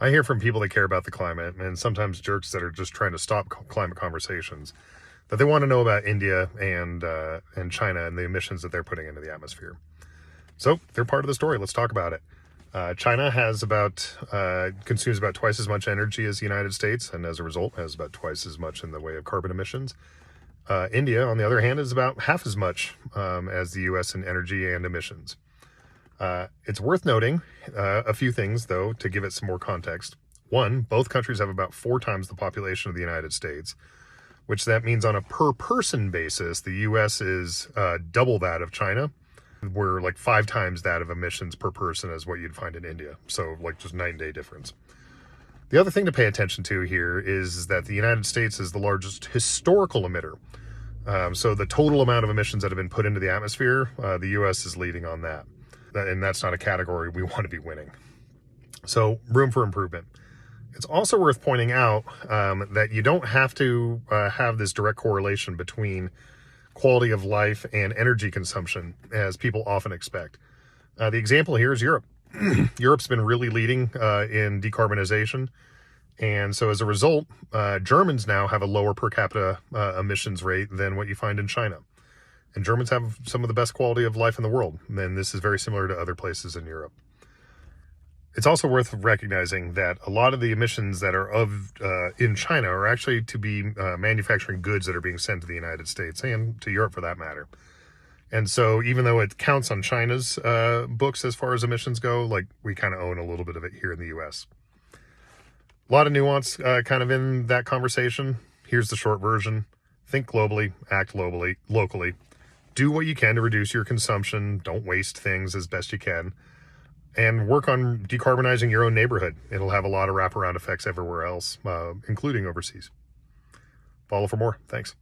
I hear from people that care about the climate, and sometimes jerks that are just trying to stop climate conversations, that they want to know about India and China and the emissions that they're putting into the atmosphere. So they're part of the story. Let's talk about it. China consumes about twice as much energy as the United States, and as a result has about twice as much in the way of carbon emissions. India, on the other hand, is about half as much as the U.S. in energy and emissions. It's worth noting a few things, though, to give it some more context. One, both countries have about 4 times the population of the United States, which that means on a per-person basis, the U.S. is double that of China. We're like 5 times that of emissions per person as what you'd find in India. So like just night and day difference. The other thing to pay attention to here is that the United States is the largest historical emitter. So the total amount of emissions that have been put into the atmosphere, the U.S. is leading on that. And that's not a category we want to be winning. So room for improvement. It's also worth pointing out that you don't have to have this direct correlation between quality of life and energy consumption, as people often expect. The example here is Europe. Europe's been really leading in decarbonization. And so as a result, Germans now have a lower per capita emissions rate than what you find in China. And Germans have some of the best quality of life in the world. And this is very similar to other places in Europe. It's also worth recognizing that a lot of the emissions that are in China are actually to be manufacturing goods that are being sent to the United States and to Europe for that matter. And so even though it counts on China's books as far as emissions go, like we kind of own a little bit of it here in the US. A lot of nuance kind of in that conversation. Here's the short version. Think globally, act locally. Do what you can to reduce your consumption. Don't waste things as best you can. And work on decarbonizing your own neighborhood. It'll have a lot of wraparound effects everywhere else, including overseas. Follow for more. Thanks.